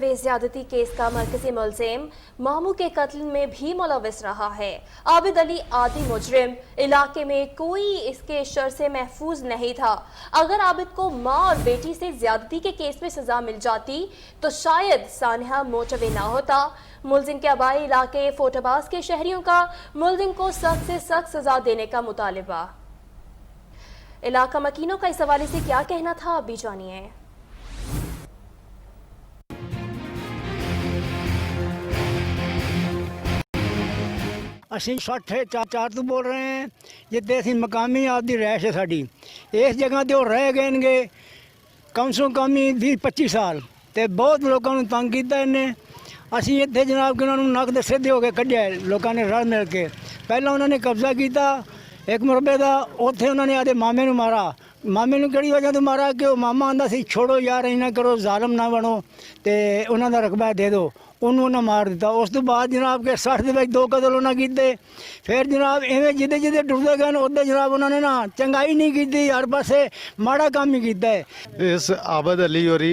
Motorway ज्यादती case का मरकजी मुलजिम मामू के कत्ल में भी मुलविस रहा है। आबिद अली आदि मुजरिम इलाके में कोई इसके शर से महफूज नहीं था। अगर आबिद को माँ और बेटी से ज्यादती के केस में सजा मिल जाती तो शायद सानहा मोटरवे ना होता। मुलजिम के आबाई इलाके फोटाबाज के शहरियों का मुलजिम को सख्त से सख्त सजा देने का मुतालिबा। इलाका मकीनों का इस हवाले से क्या कहना था, अभी जानिए। ਅਸੀਂ 64 ਤੋਂ ਬੋਲ ਰਹੇ ਹਾਂ ਜਿੱਥੇ ਅਸੀਂ ਮਕਾਮੀ ਆਪਦੀ ਰਹਿਸ਼ ਹੈ ਸਾਡੀ ਇਸ ਜਗ੍ਹਾ ਤੇ ਉਹ ਰਹਿ ਗਏ ਨੇਗੇ ਕਮ ਸੋ ਕਮ 20-25 ਸਾਲ ਤੇ ਬਹੁਤ ਲੋਕਾਂ ਨੂੰ ਤੰਗ ਕੀਤਾ ਇਹਨੇ। ਅਸੀਂ ਇੱਥੇ ਜਨਾਬ ਕਿ ਉਹਨਾਂ ਨੂੰ ਨੱਕ ਦੇ ਸਿੱਧੇ ਹੋ ਕੇ ਕੱਢਿਆ ਲੋਕਾਂ ਨੇ ਰਲ ਮਿਲ ਕੇ। ਪਹਿਲਾਂ ਉਹਨਾਂ ਨੇ ਕਬਜ਼ਾ ਕੀਤਾ ਇੱਕ ਮੁਰਬੇ ਦਾ, ਉੱਥੇ ਉਹਨਾਂ ਨੇ ਆਦੇ ਮਾਮੇ ਨੂੰ ਮਾਰਾ। ਮਾਮੇ ਨੂੰ ਕਿਹੜੀ ਵਜ੍ਹਾ ਤੋਂ ਮਾਰਾ ਕਿ ਉਹ ਮਾਮਾ ਆਂਦਾ ਸੀ ਛੋੜੋ ਯਾਰ ਇੰਨਾ ਕਰੋ ਜ਼ਾਲਮ ਨਾ ਬਣੋ ਤੇ ਉਹਨਾਂ ਦਾ ਰਕਬਾ ਦੇ ਦਿਓ। ਉਹਨੂੰ ਉਹਨਾਂ ਮਾਰ ਦਿੱਤਾ। ਉਸ ਤੋਂ ਬਾਅਦ ਜਨਾਬ ਕਿ 60 ਦੇ ਵਿੱਚ 2 ਕਤਲ ਉਹਨਾਂ ਕੀਤੇ। ਫਿਰ ਜਨਾਬ ਇਵੇਂ ਜਿਹਦੇ ਜਿਹਦੇ ਟੁੱਟਦੇ ਗਏ ਉਹਦੇ ਜਨਾਬ ਉਹਨਾਂ ਨੇ ਨਾ ਚੰਗਾਈ ਨਹੀਂ ਕੀਤੀ, ਹਰ ਪਾਸੇ ਮਾੜਾ ਕੰਮ ਹੀ ਕੀਤਾ। ਇਸ ਆਬਦ ਅਲੀ ਹੋਰੀ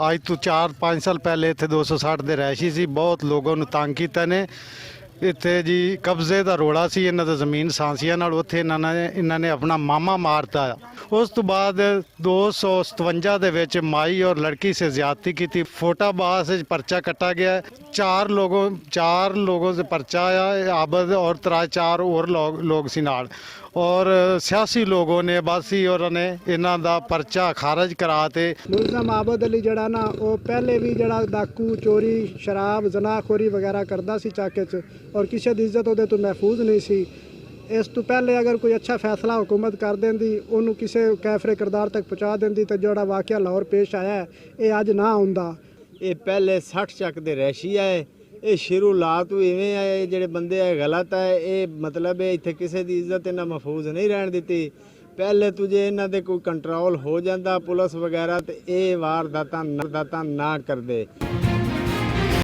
ਅੱਜ ਤੋਂ 4-5 ਸਾਲ ਪਹਿਲੇ ਇੱਥੇ 260 ਦੇ ਰਹਿਸ਼ੀ ਸੀ। ਬਹੁਤ ਲੋਕਾਂ ਨੂੰ ਤੰਗ ਕੀਤਾ ਨੇ। ਇੱਥੇ ਜੀ ਕਬਜ਼ੇ ਦਾ ਰੋਲਾ ਸੀ ਇਹਨਾਂ ਦਾ ਜ਼ਮੀਨ ਸਾਂਸੀਆਂ ਨਾਲ। ਉੱਥੇ ਇਹਨਾਂ ਨੇ ਆਪਣਾ ਮਾਮਾ ਮਾਰਤਾ। ਉਸ ਤੋਂ ਬਾਅਦ 257 ਦੇ ਵਿੱਚ ਮਾਈ ਔਰ ਲੜਕੀ ਸੇ ਜ਼ਿਆਦਤੀ ਕੀਤੀ। ਫੋਟਾਬਾਸ ਵਿੱਚ ਪਰਚਾ ਕੱਟਾ ਗਿਆ। 4 लोगों से पर्चा आया आबद और 4 और लोग सी नाल और सियासी लोगों ने बासी और ने इन्हां दा पर्चा खारज करा ते मुलजम आबद अली जड़ा ना वो पहले भी जड़ा डाकू चोरी शराब जनाखोरी वगैरह करता सी चाके च और किसी की इज्जत उहदे तो महफूज नहीं सी। इस तो पहले अगर कोई अच्छा फैसला हुकूमत कर देंदी उन्होंने किसी कैफरे किरदार तक पहुँचा देंदी तो जोड़ा वाक़या लाहौर पेश आया ये अज ना आउंदा। ये पहले 60 ਚੱਕ ਦੇ ਰਹਿਸ਼ੀ ਹੈ। ਇਹ ਸ਼ੁਰੂ ਲਾ ਤੋਂ ਇਵੇਂ ਹੈ ਜਿਹੜੇ ਬੰਦੇ ਹੈ ਗਲਤ ਹੈ। ਇਹ ਮਤਲਬ ਹੈ ਇੱਥੇ ਕਿਸੇ ਦੀ ਇੱਜ਼ਤ ਇਹਨਾਂ ਮਹਿਫੂਜ਼ ਨਹੀਂ ਰਹਿਣ ਦਿੱਤੀ। ਪਹਿਲੇ ਤੁਝੇ ਇਹਨਾਂ ਦੇ ਕੋਈ ਕੰਟਰੋਲ ਹੋ ਜਾਂਦਾ ਪੁਲਿਸ ਵਗੈਰਾ ਤੇ ਇਹ ਵਾਰਦਾਤਾਂ ਨਾ ਕਰਦੇ।